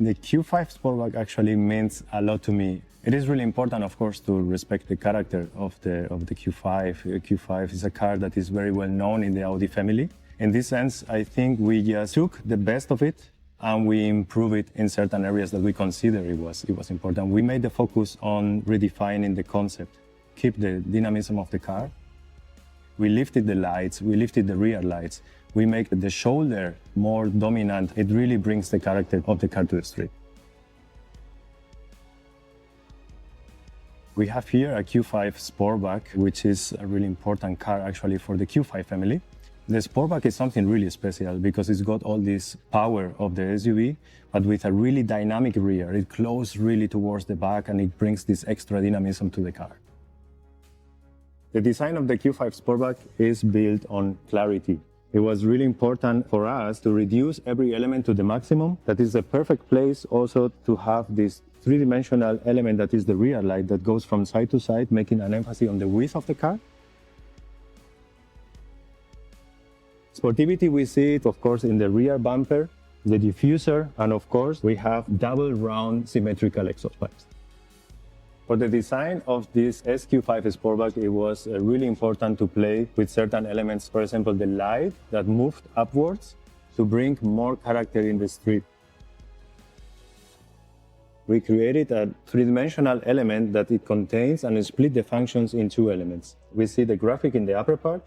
The Q5 Sportback actually means a lot to me. It is really important, of course, to respect the character of the Q5. Q5 is a car that is very well known in the Audi family. In this sense, I think we just took the best of it and we improved it in certain areas that we consider it was important. We made the focus on redefining the concept, keep the dynamism of the car. We lifted the lights, we lifted the rear lights. We make the shoulder more dominant. It really brings the character of the car to the street. We have here a Q5 Sportback, which is a really important car actually for the Q5 family. The Sportback is something really special because it's got all this power of the SUV, but with a really dynamic rear. It closes really towards the back and it brings this extra dynamism to the car. The design of the Q5 Sportback is built on clarity. It was really important for us to reduce every element to the maximum. That is the perfect place also to have this three-dimensional element that is the rear light that goes from side to side, making an emphasis on the width of the car. Sportivity, we see it, of course, in the rear bumper, the diffuser, and of course, we have double round symmetrical exhaust pipes. For the design of this SQ5 Sportback, it was really important to play with certain elements. For example, the light that moved upwards to bring more character in the street. We created a three-dimensional element that it contains and split the functions in two elements. We see the graphic in the upper part,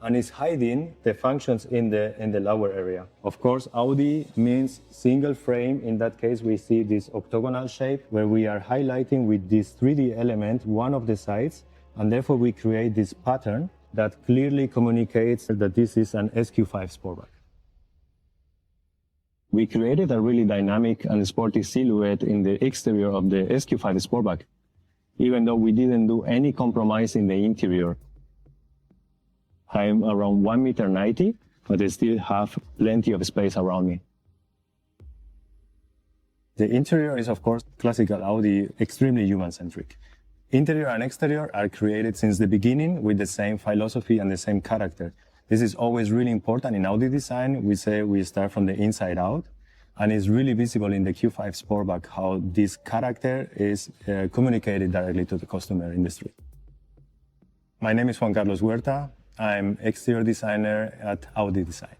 and it's hiding the functions in the lower area. Of course, Audi means single frame. In that case, we see this octagonal shape where we are highlighting with this 3D element one of the sides, and therefore we create this pattern that clearly communicates that this is an SQ5 Sportback. We created a really dynamic and sporty silhouette in the exterior of the SQ5 Sportback, even though we didn't do any compromise in the interior. I'm around 1.90 meters, but I still have plenty of space around me. The interior is, of course, classical Audi, extremely human-centric. Interior and exterior are created since the beginning with the same philosophy and the same character. This is always really important in Audi design. We say we start from the inside out, and it's really visible in the Q5 Sportback how this character is communicated directly to the customer in the street. My name is Juan Carlos Huerta. I'm exterior designer at Audi Design.